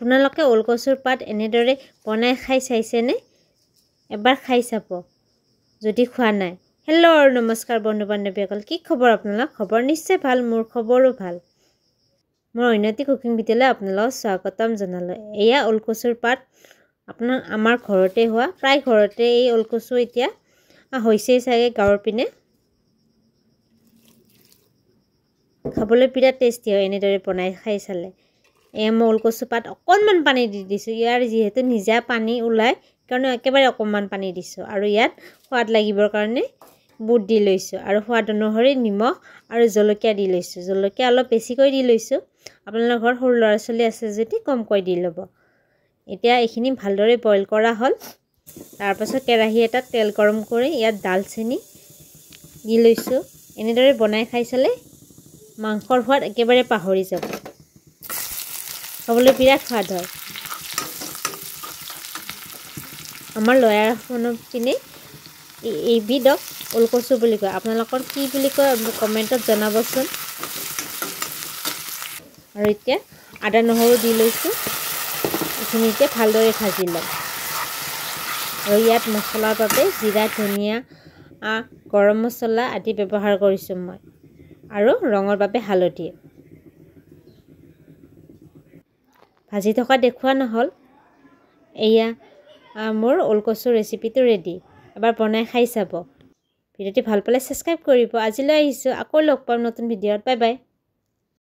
আপোনালোকে ওলকচুৰ পাত এনেদৰে বনাই খাই চাইছেনে? এবাৰ খাই চাব যদি খোৱা নাই। হেল্ল' আৰু নমস্কাৰ বন্ধু বান্ধৱীসকল, কি খবৰ আপোনালোক? খবৰ নিশ্চয় ভাল, মোৰ খবৰো ভাল। মোৰ ঐনতি কুকিং ভিডিঅ'লৈ আপোনালোকক স্বাগতম জনালোঁ। এয়া ওলকচুৰ পাত আমাৰ ঘৰতে হোৱা, প্ৰায় ঘৰতে এই ওলকচু এতিয়া হৈছেই চাগে গাঁৱৰ পিনে। খাবলৈ বিৰাট টেষ্টি হয় এনেদৰে বনাই খাই চালে। এয়া মই ওলকচু পাত অকণমান পানী দি দিছোঁ। ইয়াৰ যিহেতু নিজা পানী ওলায় কাৰণে একেবাৰে অকণমান পানী দিছোঁ, আৰু ইয়াত সোৱাদ লাগিবৰ কাৰণে বুট দি লৈছোঁ, আৰু সোৱাদ অনুসৰি নিমখ আৰু জলকীয়া দি লৈছোঁ। জলকীয়া অলপ বেছিকৈ দি লৈছোঁ। আপোনালোকৰ ঘৰত সৰু ল'ৰা ছোৱালী আছে যদি কমকৈ দি ল'ব। এতিয়া এইখিনি ভালদৰে বইল কৰা হ'ল। তাৰপাছত কেৰাহী এটাত তেল গৰম কৰি ইয়াত ডালচেনি দি লৈছোঁ। এনেদৰে বনাই খাই চালে মাংসৰ সোৱাদ একেবাৰে পাহৰি যাব। খাবলৈ বিৰাট সোৱাদ হয়। আমাৰ লয়াৰখনৰ পিনে এইবিধক ওলকচু বুলি কয়। আপোনালোকৰ কি বুলি কয় কমেণ্টত জনাবচোন। আৰু এতিয়া আদা নহৰু দি লৈছোঁ। এইখিনি এতিয়া ভালদৰে ভাজি ল'ম। আৰু ইয়াত মছলাৰ বাবে জিৰা, ধনিয়া, গৰম মছলা আদি ব্যৱহাৰ কৰিছোঁ মই, আৰু ৰঙৰ বাবে হালধি। ভাজি থকা দেখুওৱা নহ'ল। এয়া মোৰ ওলকচুৰ ৰেচিপিটো ৰেডি। এবাৰ বনাই খাই চাব। ভিডিঅ'টি ভাল পালে ছাবস্ক্ৰাইব কৰিব। আজিলৈ আহিছোঁ, আকৌ লগ পাম নতুন ভিডিঅ'ত। Bye bye.